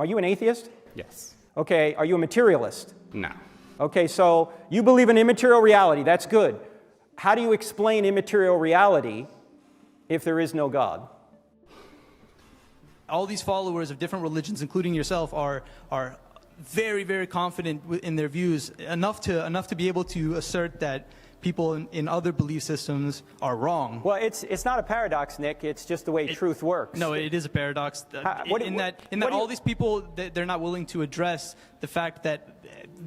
Are you an atheist? Yes. Okay, are you a materialist? No. Okay, so you believe in immaterial reality. That's good. How do you explain immaterial reality if there is no God? All these followers of different religions, including yourself, are very, very confident in their views, enough to be able to assert that people in other belief systems are wrong. Well, it's not a paradox, Nick. It's just the way truth works. No, it is a paradox. In that all these people, they're not willing to address the fact that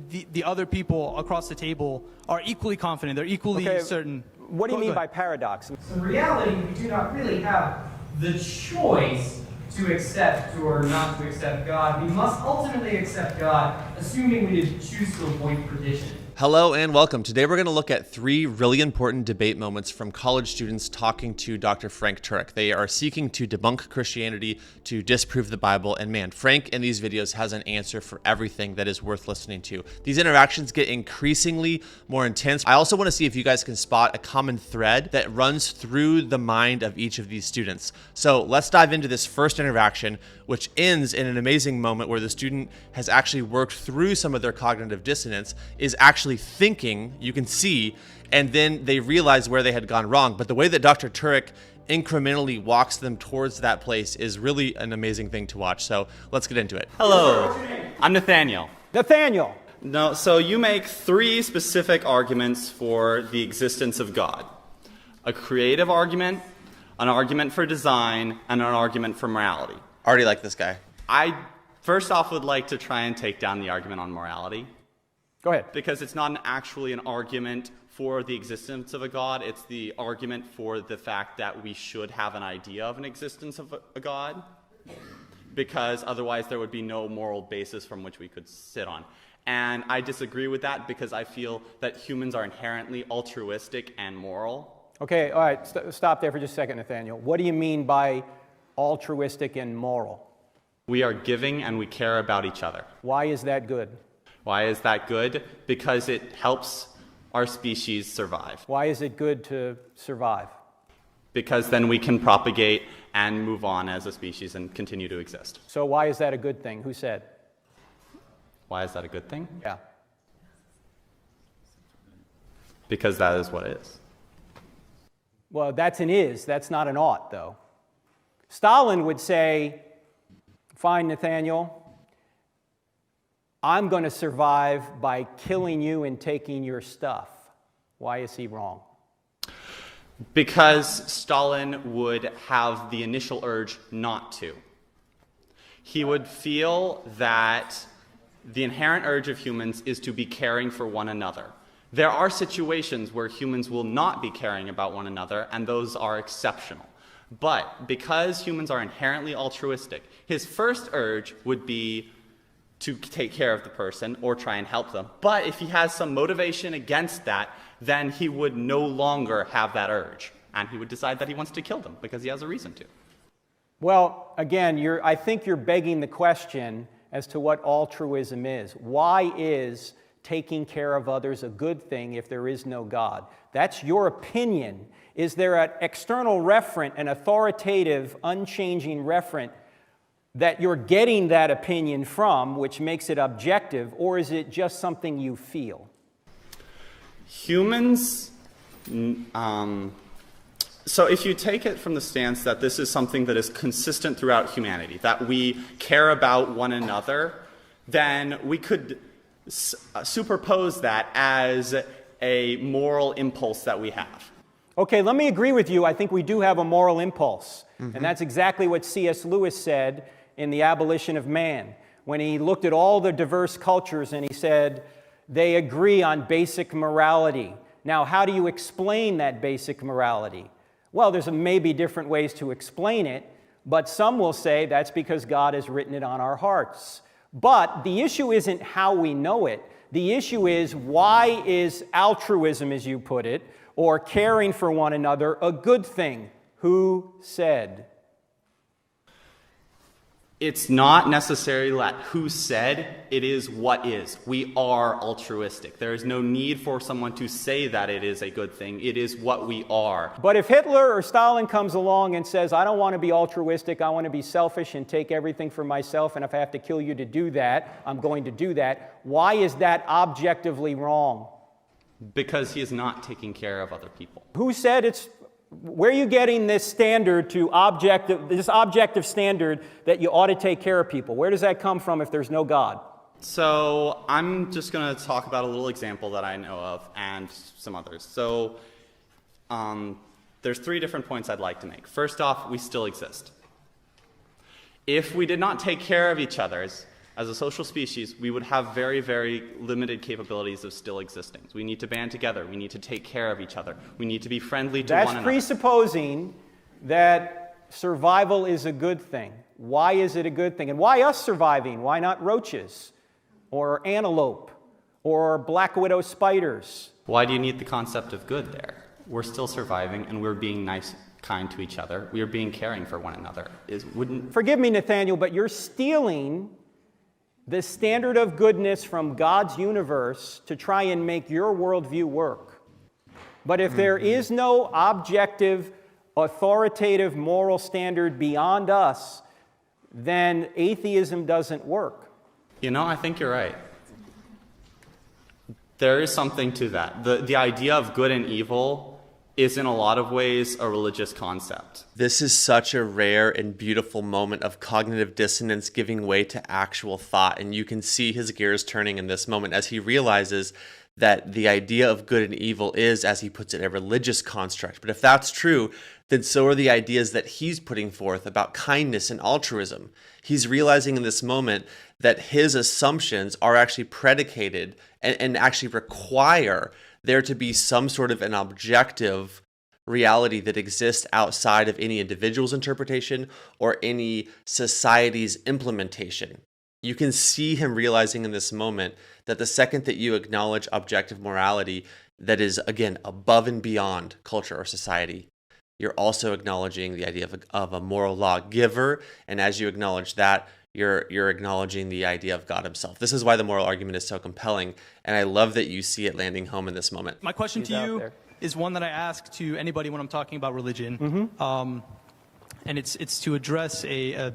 the other people across the table are equally confident. They're equally certain. What do you mean by paradox? So in reality, we do not really have the choice to accept or not to accept God. We must ultimately accept God, assuming we did choose to avoid perdition. Hello and welcome. Today we're going to look at three really important debate moments from college students talking to Dr. Frank Turek. They are seeking to debunk Christianity, to disprove the Bible, and man, Frank in these videos has an answer for everything that is worth listening to. These interactions get increasingly more intense. I also want to see if you guys can spot a common thread that runs through the mind of each of these students. So let's dive into this first interaction, which ends in an amazing moment where the student has actually worked through some of their cognitive dissonance, is actually thinking, you can see, and then they realize where they had gone wrong. But the way that Dr. Turek incrementally walks them towards that place is really an amazing thing to watch. So let's get into it. Hello, I'm Nathaniel. Nathaniel! No, so you make three specific arguments for the existence of God. A creative argument, an argument for design, and an argument for morality. Already like this guy. I first off would like to try and take down the argument on morality. Go ahead. Because it's not actually an argument for the existence of a God. It's the argument for the fact that we should have an idea of an existence of a God. Because otherwise there would be no moral basis from which we could sit on. And I disagree with that because I feel that humans are inherently altruistic and moral. Okay, all right, stop there for just a second, Nathaniel. What do you mean by altruistic and moral? We are giving and we care about each other. Why is that good? Why is that good? Because it helps our species survive. Why is it good to survive? Because then we can propagate and move on as a species and continue to exist. So why is that a good thing? Who said? Why is that a good thing? Yeah. Because that is what it is. Well, that's an is. That's not an ought, though. Stalin would say, fine, Nathaniel, I'm going to survive by killing you and taking your stuff. Why is he wrong? Because Stalin would have the initial urge not to. He would feel that the inherent urge of humans is to be caring for one another. There are situations where humans will not be caring about one another, and those are exceptional. But because humans are inherently altruistic, his first urge would be to take care of the person or try and help them. But if he has some motivation against that, then he would no longer have that urge. And he would decide that he wants to kill them because he has a reason to. Well, again, I think you're begging the question as to what altruism is. Why is taking care of others a good thing if there is no God? That's your opinion. Is there an external referent, an authoritative, unchanging referent that you're getting that opinion from, which makes it objective, or is it just something you feel? Humans, so if you take it from the stance that this is something that is consistent throughout humanity, that we care about one another, then we could superpose that as a moral impulse that we have. Okay, let me agree with you. I think we do have a moral impulse. And that's exactly what C.S. Lewis said in The Abolition of Man, when he looked at all the diverse cultures and he said, they agree on basic morality. Now, how do you explain that basic morality? Well, there's maybe different ways to explain it, but some will say that's because God has written it on our hearts. But the issue isn't how we know it. The issue is, why is altruism, as you put it, or caring for one another a good thing? Who said? It's not necessarily that who said, it is what is. We are altruistic. There is no need for someone to say that it is a good thing. It is what we are. But if Hitler or Stalin comes along and says, I don't want to be altruistic, I want to be selfish and take everything for myself, and if I have to kill you to do that, I'm going to do that, why is that objectively wrong? Because he is not taking care of other people. Who said it's... Where are you getting this standard to this objective standard that you ought to take care of people? Where does that come from if there's no God? So I'm just going to talk about a little example that I know of and some others. So there's 3 different points I'd like to make. First off, we still exist. If we did not take care of each other as a social species, we would have very, very limited capabilities of still existing. So we need to band together. We need to take care of each other. We need to be friendly to one another. That's presupposing that survival is a good thing. Why is it a good thing? And why us surviving? Why not roaches or antelope or black widow spiders? Why do you need the concept of good there? We're still surviving, and we're being nice, kind to each other. We are being caring for one another. Forgive me, Nathaniel, but you're stealing the standard of goodness from God's universe to try and make your worldview work. But if there is no objective, authoritative moral standard beyond us, then atheism doesn't work. You know, I think you're right. There is something to that. The idea of good and evil is in a lot of ways a religious concept. This is such a rare and beautiful moment of cognitive dissonance giving way to actual thought. And you can see his gears turning in this moment as he realizes that the idea of good and evil is, as he puts it, a religious construct. But if that's true, then so are the ideas that he's putting forth about kindness and altruism. He's realizing in this moment that his assumptions are actually predicated and actually require there to be some sort of an objective reality that exists outside of any individual's interpretation or any society's implementation. You can see him realizing in this moment that the second that you acknowledge objective morality that is, again, above and beyond culture or society, you're also acknowledging the idea of a moral lawgiver, and as you acknowledge that, you're acknowledging the idea of God himself. This is why the moral argument is so compelling, and I love that you see it landing home in this moment. My question to you is one that I ask to anybody when I'm talking about religion, and it's to address a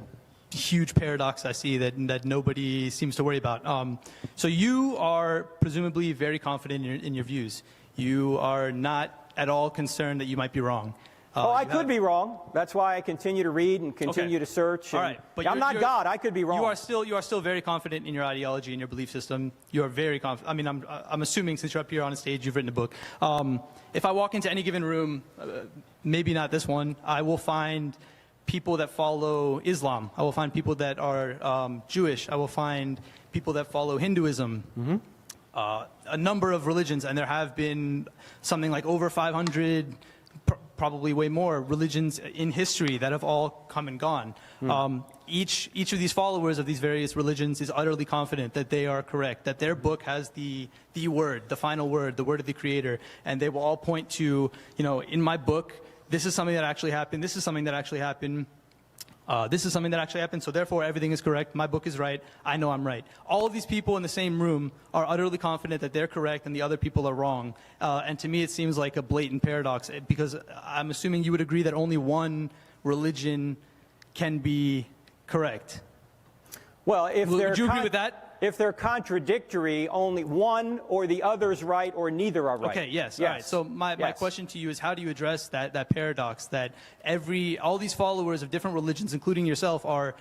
huge paradox I see that nobody seems to worry about. So you are presumably very confident in your views. You are not at all concerned that you might be wrong. I could be wrong. That's why I continue to read and continue to search. All right, but I'm not God. I could be wrong. You are still very confident in your ideology and your belief system. You are very confident. I mean, I'm assuming since you're up here on a stage, you've written a book. If I walk into any given room, maybe not this one, I will find people that follow Islam. I will find people that are Jewish. I will find people that follow Hinduism. A number of religions, and there have been something like over 500. Probably way more religions in history that have all come and gone. Each of these followers of these various religions is utterly confident that they are correct, that their book has the word, the final word, the word of the Creator, and they will all point to, in my book, this is something that actually happened, this is something that actually happened, this is something that actually happened, so therefore everything is correct, my book is right, I know I'm right. All of these people in the same room are utterly confident that they're correct and the other people are wrong. And to me it seems like a blatant paradox, because I'm assuming you would agree that only one religion can be correct. Well, would you agree with that? If they're contradictory, only one or the other's right or neither are right. Okay, yes. All right. So my question to you is, how do you address that paradox that all these followers of different religions, including yourself, are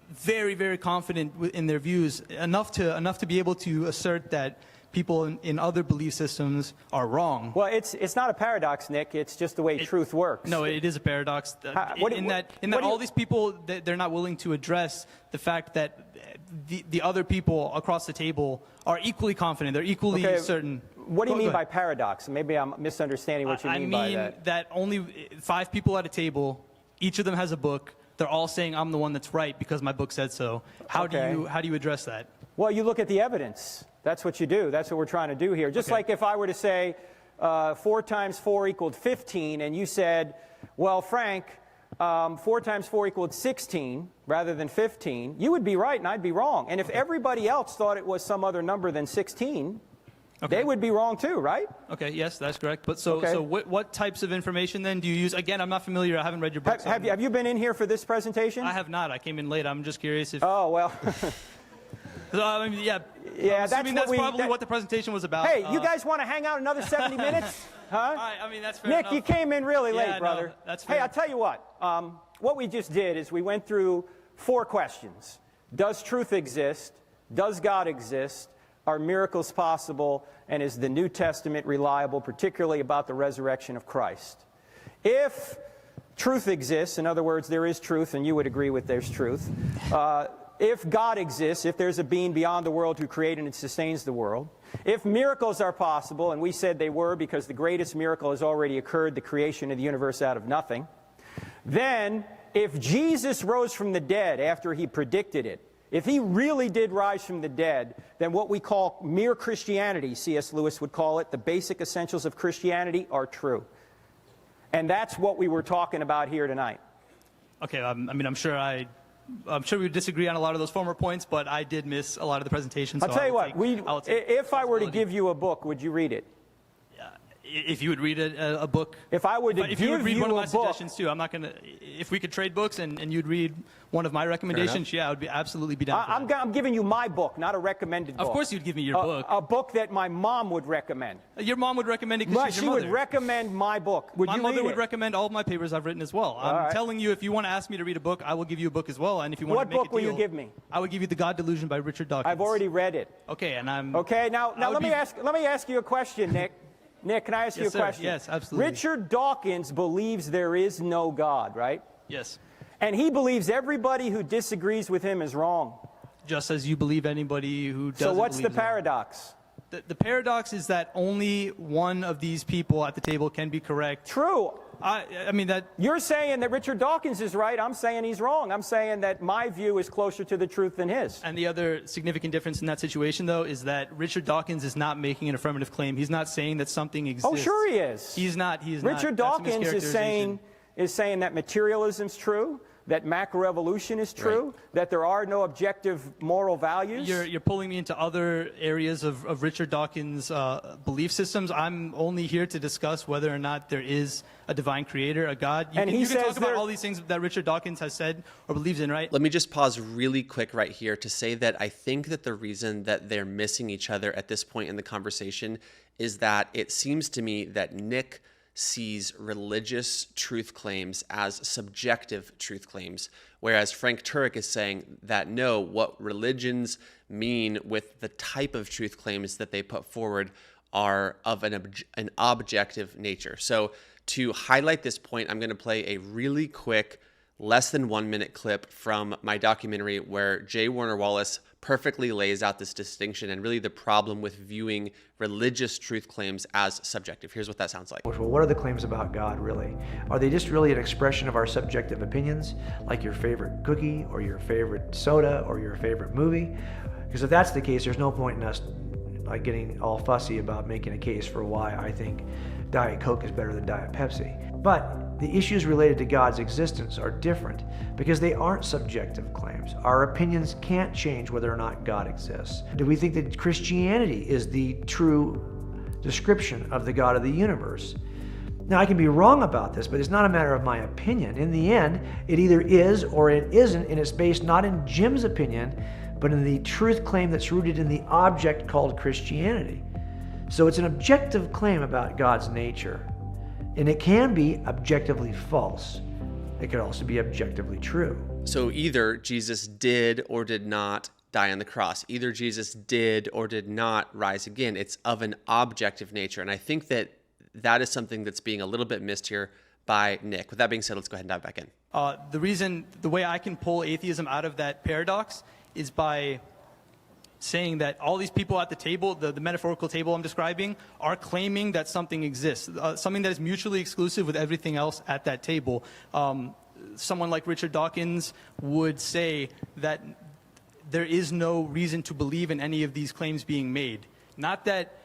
very, very confident in their views, enough to be able to assert that people in other belief systems are wrong? Well, it's not a paradox, Nick. It's just the way truth works. No, it is a paradox. In that all these people, they're not willing to address the fact that the other people across the table are equally confident. They're equally certain. What do you mean by paradox? Maybe I'm misunderstanding what you mean by that. I mean that only 5 people at a table, each of them has a book. They're all saying I'm the one that's right because my book said so. How do you address that? Well, you look at the evidence. That's what you do. That's what we're trying to do here. Just like if I were to say 4 times 4 equaled 15, and you said, well, Frank, 4 times 4 equaled 16 rather than 15, you would be right and I'd be wrong. And if everybody else thought it was some other number than 16, they would be wrong too, right? Okay, yes, that's correct. But so what types of information then do you use? Again, I'm not familiar. I haven't read your book. Have you been in here for this presentation? I have not. I came in late. I'm just curious if... Oh, well. I mean, yeah, that's probably what the presentation was about. Hey, you guys want to hang out another 70 minutes? Huh? I mean, that's fair Nick, enough. you came in really late, brother. No, that's fair. Hey, I'll tell you what we just did is we went through 4 questions. Does truth exist? Does God exist? Are miracles possible? And is the New Testament reliable, particularly about the resurrection of Christ? If truth exists, in other words, there is truth, and you would agree with there's truth. If God exists, if there's a being beyond the world who created and sustains the world, if miracles are possible, and we said they were because the greatest miracle has already occurred, the creation of the universe out of nothing, then if Jesus rose from the dead after he predicted it, if he really did rise from the dead, then what we call mere Christianity, C.S. Lewis would call it, the basic essentials of Christianity, are true. And that's what we were talking about here tonight. Okay, I mean, I'm sure we would disagree on a lot of those former points, but I did miss a lot of the presentation. I'll tell you what, if I were to give you a book, would you read it? If you would read a book. If I would if you would read one of my suggestions too, I'm not going to. If we could trade books and you'd read one of my recommendations, I would absolutely be down. I'm giving you my book, not a recommended book. Of course, you'd give me your book. A book that my mom would recommend. Your mom would recommend it because she's your mother. She would recommend my book. Would you read it? My mother would recommend all of my papers I've written as well. I'm telling you, if you want to ask me to read a book, I will give you a book as well. And if you want to make a deal, what book will you give me? I would give you The God Delusion by Richard Dawkins. I've already read it. Okay, and I'm. Okay, now let me ask you a question, Nick. Nick, can I ask you a question? Yes, absolutely. Richard Dawkins believes there is no God, right? Yes. And he believes everybody who disagrees with him is wrong. Just as you believe anybody who doesn't. So what's the paradox? The paradox is that only one of these people at the table can be correct. True. I mean that... You're saying that Richard Dawkins is right. I'm saying he's wrong. I'm saying that my view is closer to the truth than his. And the other significant difference in that situation, though, is that Richard Dawkins is not making an affirmative claim. He's not saying that something exists. Oh, sure he is. He's not. Richard Dawkins is saying that materialism's true, that macroevolution is true, that there are no objective moral values. You're pulling me into other areas of Richard Dawkins' belief systems. I'm only here to discuss whether or not there is a divine creator, a God. You can talk about all these things that Richard Dawkins has said or believes in, right? Let me just pause really quick right here to say that I think that the reason that they're missing each other at this point in the conversation is that it seems to me that Nick sees religious truth claims as subjective truth claims, whereas Frank Turek is saying that no, what religions mean with the type of truth claims that they put forward are of an objective nature. So to highlight this point, I'm going to play a really quick, less than 1 minute clip from my documentary where J. Warner Wallace perfectly lays out this distinction and really the problem with viewing religious truth claims as subjective. Here's what that sounds like. Well, what are the claims about God really? Are they just really an expression of our subjective opinions, like your favorite cookie or your favorite soda or your favorite movie? Because if that's the case, there's no point in us like getting all fussy about making a case for why I think Diet Coke is better than Diet Pepsi. But the issues related to God's existence are different because they aren't subjective claims. Our opinions can't change whether or not God exists. Do we think that Christianity is the true description of the God of the universe? Now, I can be wrong about this, but it's not a matter of my opinion. In the end, it either is or it isn't, and it's based not in Jim's opinion, but in the truth claim that's rooted in the object called Christianity. So it's an objective claim about God's nature, and it can be objectively false. It could also be objectively true. So either Jesus did or did not die on the cross. Either Jesus did or did not rise again. It's of an objective nature, and I think that that is something that's being a little bit missed here by Nick. With that being said, let's go ahead and dive back in. The way I can pull atheism out of that paradox is by saying that all these people at the table, the metaphorical table I'm describing, are claiming that something exists, something that is mutually exclusive with everything else at that table. Someone like Richard Dawkins would say that there is no reason to believe in any of these claims being made. Not that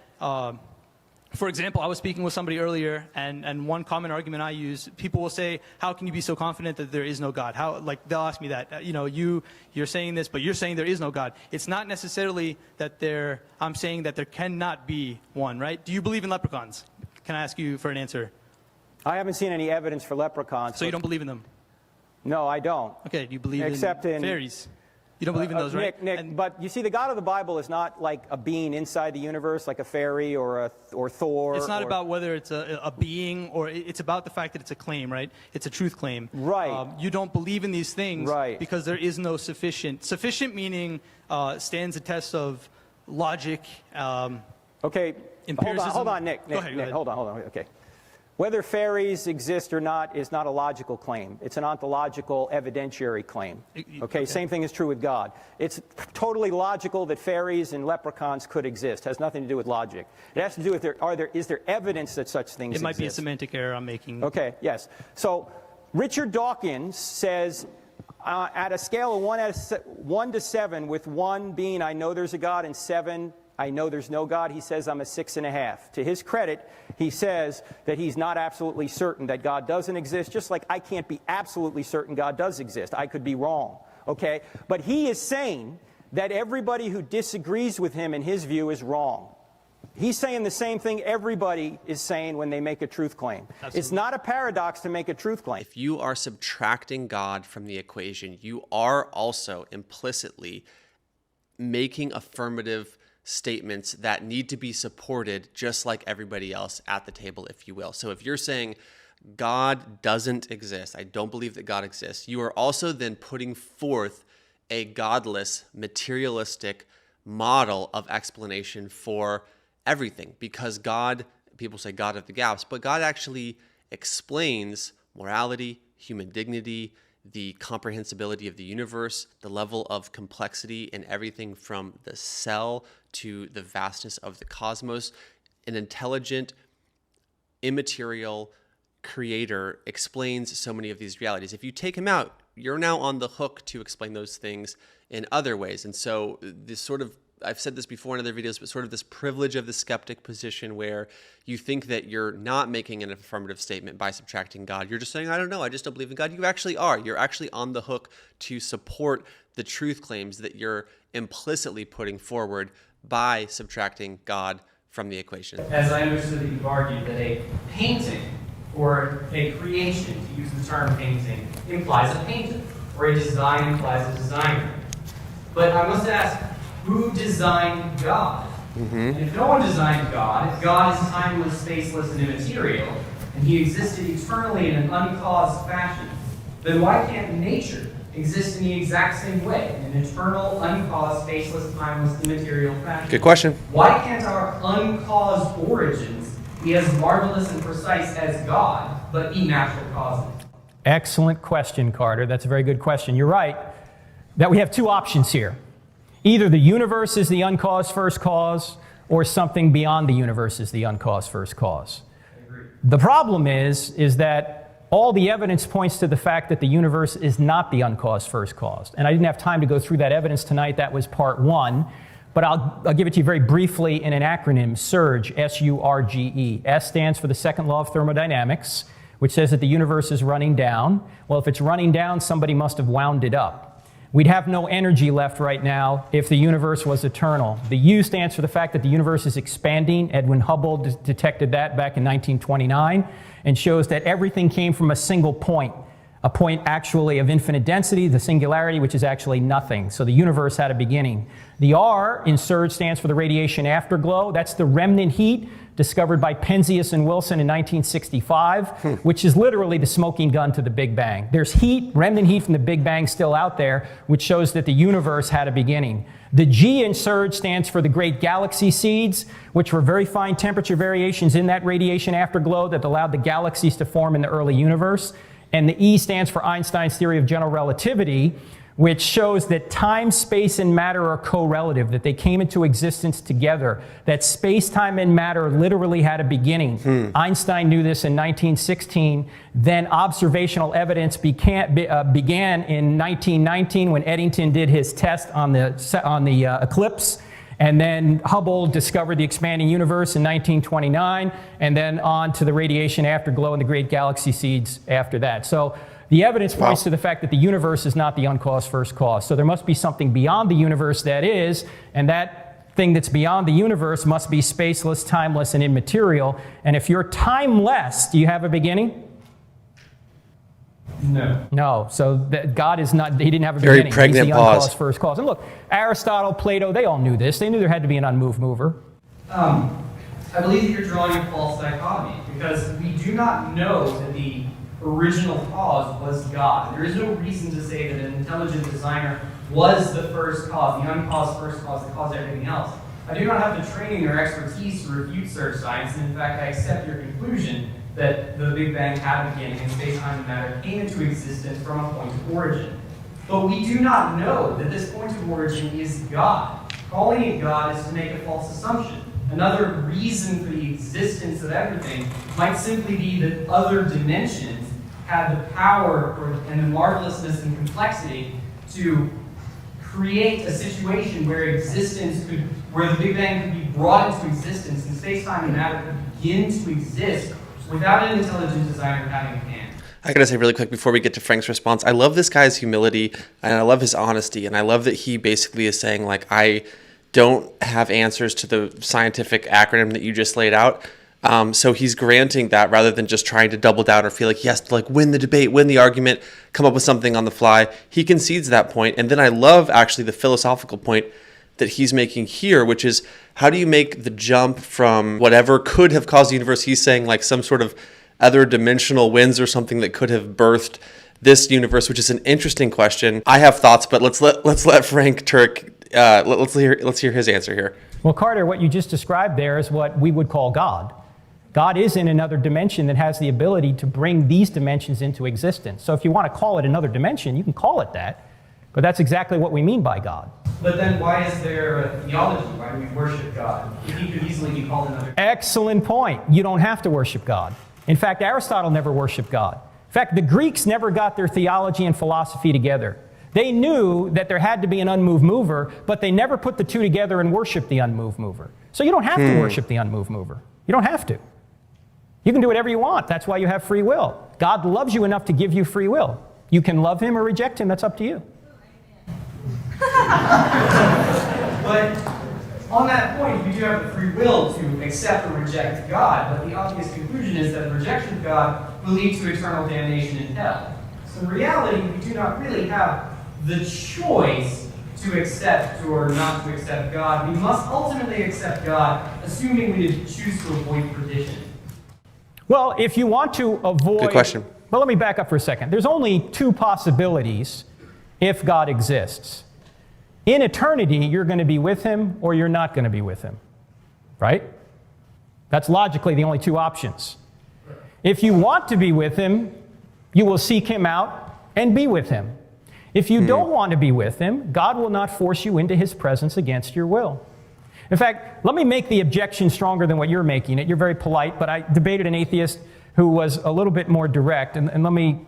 For example, I was speaking with somebody earlier, and one common argument I use, people will say, how can you be so confident that there is no God? How, like, they'll ask me that, you're saying this, but you're saying there is no God. It's not necessarily that I'm saying that there cannot be one, right? Do you believe in leprechauns? Can I ask you for an answer? I haven't seen any evidence for leprechauns. So you don't believe in them? No, I don't. Okay, do you believe Except in in fairies? You don't believe in those, right? Nick, but you see, the God of the Bible is not like a being inside the universe, like a fairy or Thor. It's not about whether it's a being, or it's about the fact that it's a claim, right? It's a truth claim. Right. You don't believe in these things right. because there is no sufficient. Sufficient meaning stands the test of logic. Okay. Empiricism. Hold on, Nick. Go ahead. Hold on. Okay. Whether fairies exist or not is not a logical claim. It's an ontological, evidentiary claim. Okay, same thing is true with God. It's totally logical that fairies and leprechauns could exist. It has nothing to do with logic. It has to do with is there evidence that such things exist? It might be a semantic error I'm making. Okay, yes. So Richard Dawkins says, at a scale of 1 to 7, with 1 being I know there's a God and 7 I know there's no God, he says I'm a 6.5. To his credit, he says that he's not absolutely certain that God doesn't exist, just like I can't be absolutely certain God does exist. I could be wrong, okay? But he is saying that everybody who disagrees with him in his view is wrong. He's saying the same thing everybody is saying when they make a truth claim. Absolutely. It's not a paradox to make a truth claim. If you are subtracting God from the equation, you are also implicitly making affirmative statements that need to be supported just like everybody else at the table, if you will. So if you're saying God doesn't exist, I don't believe that God exists, you are also then putting forth a godless, materialistic model of explanation for everything, because God, people say God of the gaps, but God actually explains morality, human dignity, the comprehensibility of the universe, the level of complexity in everything from the cell to the vastness of the cosmos. An intelligent, immaterial creator explains so many of these realities. If you take him out, you're now on the hook to explain those things in other ways. And so this sort of, I've said this before in other videos, but sort of this privilege of the skeptic position where you think that you're not making an affirmative statement by subtracting God. You're just saying, I don't know, I just don't believe in God. You actually are. You're actually on the hook to support the truth claims that you're implicitly putting forward by subtracting God from the equation. As I understood that you've argued that a painting or a creation, to use the term painting, implies a painter, or a design implies a designer. But I must ask, who designed God? And if no one designed God, if God is timeless, spaceless, and immaterial, and he existed eternally in an uncaused fashion, then why can't nature exist in the exact same way, in an eternal, uncaused, spaceless, timeless, immaterial fashion? Good question. Why can't our uncaused origins be as marvelous and precise as God, but be natural causes? Excellent question, Carter. That's a very good question. You're right that we have two options here. Either the universe is the uncaused first cause, or something beyond the universe is the uncaused first cause. The problem is that all the evidence points to the fact that the universe is not the uncaused first cause. And I didn't have time to go through that evidence tonight. That was part 1. But I'll give it to you very briefly in an acronym, SURGE, S-U-R-G-E. S stands for the second law of thermodynamics, which says that the universe is running down. Well, if it's running down, somebody must have wound it up. We'd have no energy left right now if the universe was eternal. The U stands for the fact that the universe is expanding. Edwin Hubble detected that back in 1929 and shows that everything came from a single point, a point actually of infinite density, the singularity, which is actually nothing. So the universe had a beginning. The R in SURGE stands for the radiation afterglow. That's the remnant heat discovered by Penzias and Wilson in 1965, which is literally the smoking gun to the Big Bang. There's heat, remnant heat from the Big Bang still out there, which shows that the universe had a beginning. The G in SURGE stands for the great galaxy seeds, which were very fine temperature variations in that radiation afterglow that allowed the galaxies to form in the early universe. And the E stands for Einstein's theory of general relativity, which shows that time, space, and matter are correlative, that they came into existence together, that space, time, and matter literally had a beginning. Einstein knew this in 1916. Then observational evidence began in 1919 when Eddington did his test on the eclipse. And then Hubble discovered the expanding universe in 1929, and then on to the radiation afterglow and the great galaxy seeds after that. So the evidence points to the fact that the universe is not the uncaused first cause. So there must be something beyond the universe that is, and that thing that's beyond the universe must be spaceless, timeless, and immaterial. And if you're timeless, do you have a beginning? No. No. So that God is not, he didn't have a Very beginning. pregnant He's the pause. uncaused first cause. And look, Aristotle, Plato, they all knew this. They knew there had to be an unmoved mover. I believe that you're drawing a false dichotomy, because we do not know that the original cause was God. There is no reason to say that an intelligent designer was the first cause, the uncaused first cause that caused everything else. I do not have the training or expertise to refute such science, and in fact, I accept your conclusion that the Big Bang had a beginning and space-time and matter came into existence from a point of origin. But we do not know that this point of origin is God. Calling it God is to make a false assumption. Another reason for the existence of everything might simply be that other dimensions had the power and the marvelousness and complexity to create a situation where where the Big Bang could be brought into existence and space-time and matter could begin to exist without an intelligent designer having a hand. I gotta say really quick before we get to Frank's response, I love this guy's humility and I love his honesty, and I love that he basically is saying, like, I don't have answers to the scientific acronym that you just laid out. So he's granting that rather than just trying to double down or feel like he has to, like, win the debate, win the argument, come up with something on the fly. He concedes that point. And then I love actually the philosophical point that he's making here, which is, how do you make the jump from whatever could have caused the universe? He's saying like some sort of other dimensional winds or something that could have birthed this universe, which is an interesting question. I have thoughts, but let's let Frank Turek, let's hear his answer here. Well, Carter, what you just described there is what we would call God. God is in another dimension that has the ability to bring these dimensions into existence. So if you want to call it another dimension, you can call it that. But that's exactly what we mean by God. But then why is there a theology? Why do we worship God? If he could easily be called another. Excellent point. You don't have to worship God. In fact, Aristotle never worshiped God. In fact, the Greeks never got their theology and philosophy together. They knew that there had to be an unmoved mover, but they never put the two together and worshiped the unmoved mover. So you don't have to worship the unmoved mover. You don't have to. You can do whatever you want. That's why you have free will. God loves you enough to give you free will. You can love him or reject him. That's up to you. But on that point, we do have the free will to accept or reject God, but the obvious conclusion is that rejection of God will lead to eternal damnation in hell. So in reality, we do not really have the choice to accept or not to accept God. We must ultimately accept God, assuming we choose to avoid perdition. Well, if you want to avoid... Good question. Well, let me back up for a second. There's only two possibilities if God exists. In eternity, you're going to be with him or you're not going to be with him. Right? That's logically the only two options. If you want to be with him, you will seek him out and be with him. If you don't want to be with him, God will not force you into his presence against your will. In fact, let me make the objection stronger than what you're making it. You're very polite, but I debated an atheist who was a little bit more direct. And let me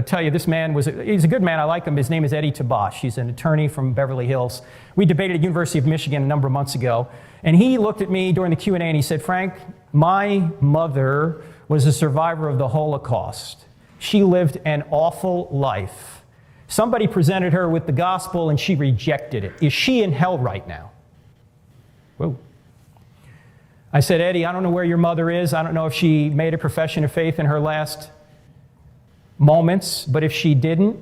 tell you, this man he's a good man. I like him. His name is Eddie Tabash. He's an attorney from Beverly Hills. We debated at University of Michigan a number of months ago. And he looked at me during the Q&A and he said, Frank, my mother was a survivor of the Holocaust. She lived an awful life. Somebody presented her with the gospel and she rejected it. Is she in hell right now? Whoa. I said, Eddie, I don't know where your mother is. I don't know if she made a profession of faith in her last moments, but if she didn't,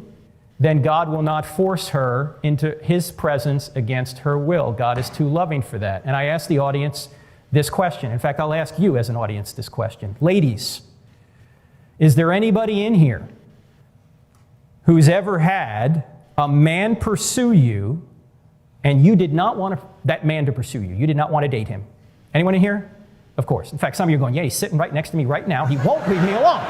then God will not force her into his presence against her will. God is too loving for that. And I asked the audience this question. In fact, I'll ask you as an audience this question. Ladies, is there anybody in here who's ever had a man pursue you and you did not want that man to pursue you? You did not want to date him. Anyone in here? Of course. In fact, some of you are going, yeah, he's sitting right next to me right now. He won't leave me alone.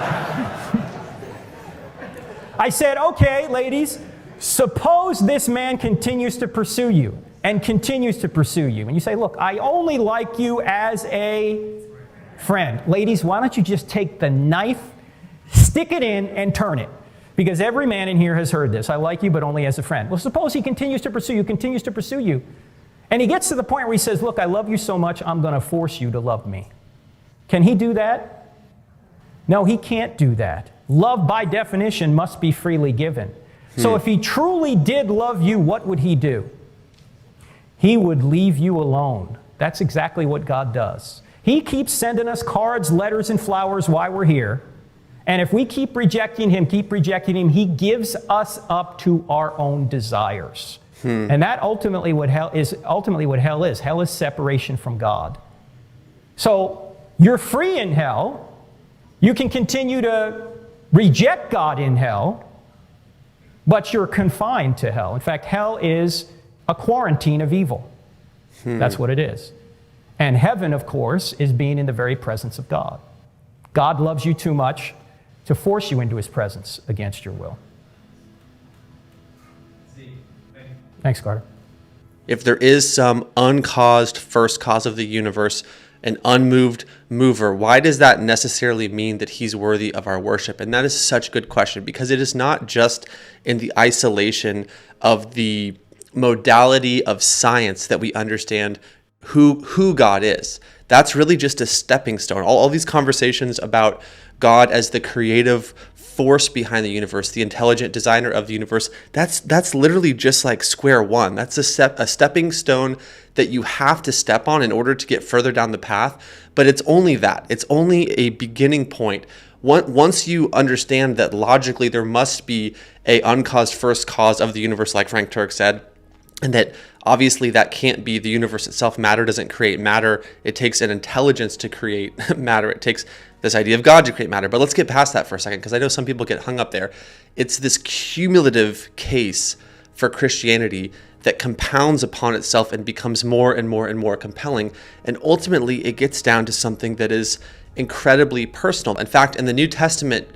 I said, okay, ladies, suppose this man continues to pursue you and continues to pursue you. And you say, look, I only like you as a friend. Ladies, why don't you just take the knife, stick it in, and turn it? Because every man in here has heard this. I like you, but only as a friend. Well, suppose he continues to pursue you, And he gets to the point where he says, look, I love you so much, I'm going to force you to love me. Can he do that? No, he can't do that. Love, by definition, must be freely given. So if he truly did love you, what would he do? He would leave you alone. That's exactly what God does. He keeps sending us cards, letters, and flowers while we're here. And if we keep rejecting him, he gives us up to our own desires. And that ultimately what hell is. Hell is separation from God. So you're free in hell. You can continue to reject God in hell, but you're confined to hell. In fact, hell is a quarantine of evil. That's what it is. And heaven, of course, is being in the very presence of God. God loves you too much to force you into his presence against your will. Thanks, Carter. If there is some uncaused first cause of the universe, an unmoved mover, why does that necessarily mean that he's worthy of our worship? And that is such a good question, because it is not just in the isolation of the modality of science that we understand who God is. That's really just a stepping stone. All these conversations about God as the creative force behind the universe, the intelligent designer of the universe, that's literally just like square one. That's a stepping stone that you have to step on in order to get further down the path. But it's only that. It's only a beginning point. Once you understand that logically there must be a uncaused first cause of the universe, like Frank Turek said, and that obviously that can't be the universe itself. Matter doesn't create matter. It takes an intelligence to create matter. It takes this idea of God to create matter. But let's get past that for a second, because I know some people get hung up there. It's this cumulative case for Christianity that compounds upon itself and becomes more and more and more compelling. And ultimately, it gets down to something that is incredibly personal. In fact, in the New Testament,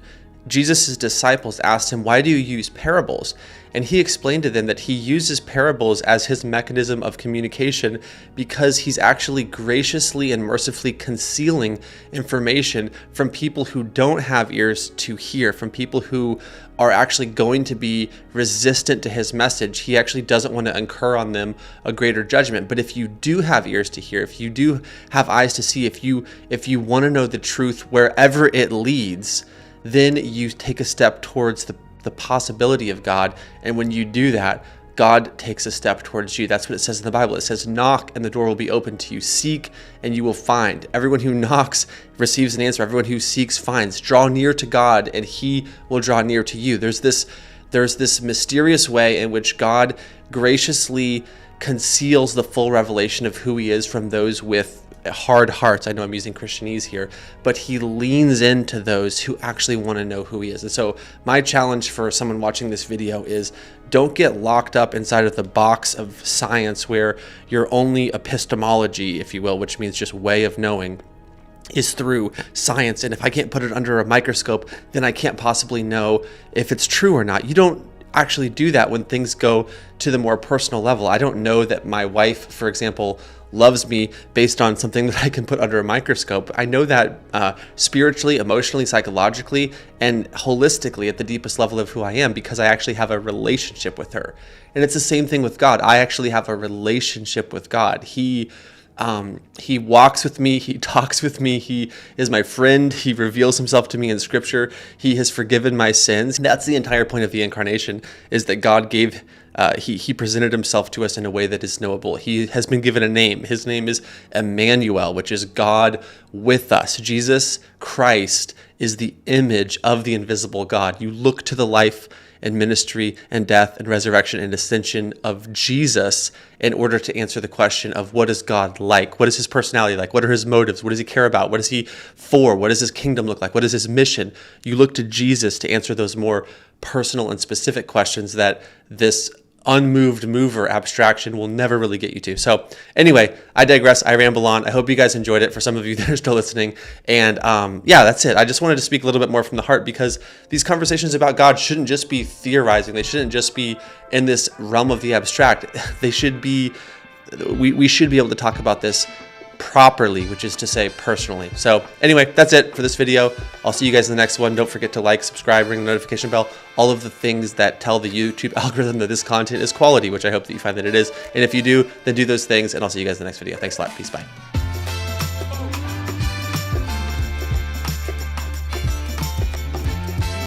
Jesus' disciples asked him, why do you use parables? And he explained to them that he uses parables as his mechanism of communication because he's actually graciously and mercifully concealing information from people who don't have ears to hear, from people who are actually going to be resistant to his message. He actually doesn't want to incur on them a greater judgment. But if you do have ears to hear, if you do have eyes to see, if you want to know the truth wherever it leads, then you take a step towards the possibility of God. And when you do that, God takes a step towards you. That's what it says in the Bible. It says, knock and the door will be open to you. Seek and you will find. Everyone who knocks receives an answer. Everyone who seeks finds. Draw near to God and he will draw near to you. There's this mysterious way in which God graciously conceals the full revelation of who he is from those with hard hearts. I know I'm using Christianese here, but he leans into those who actually want to know who he is. And so my challenge for someone watching this video is, don't get locked up inside of the box of science where your only epistemology, if you will, which means just way of knowing, is through science. And if I can't put it under a microscope, then I can't possibly know if it's true or not. You don't actually do that when things go to the more personal level. I don't know that my wife, for example, loves me based on something that I can put under a microscope. I know that spiritually, emotionally, psychologically, and holistically at the deepest level of who I am, because I actually have a relationship with her. And it's the same thing with God. I actually have a relationship with God. He walks with me. He talks with me. He is my friend. He reveals himself to me in Scripture. He has forgiven my sins. That's the entire point of the incarnation, is that God gave he presented himself to us in a way that is knowable. He has been given a name. His name is Emmanuel, which is God with us. Jesus Christ is the image of the invisible God. You look to the life and ministry and death and resurrection and ascension of Jesus in order to answer the question of, what is God like? What is his personality like? What are his motives? What does he care about? What is he for? What does his kingdom look like? What is his mission? You look to Jesus to answer those more personal and specific questions that this unmoved mover abstraction will never really get you to. So anyway, I digress. I ramble on. I hope you guys enjoyed it, for some of you that are still listening. And yeah, that's it. I just wanted to speak a little bit more from the heart, because these conversations about God shouldn't just be theorizing. They shouldn't just be in this realm of the abstract. They should be, we should be able to talk about this properly, which is to say personally. So anyway, that's it for this video. I'll see you guys in the next one. Don't forget to like, subscribe, ring the notification bell, all of the things that tell the YouTube algorithm that this content is quality, which I hope that you find that it is. And if you do, then do those things, and I'll see you guys in the next video. Thanks a lot. Peace. Bye.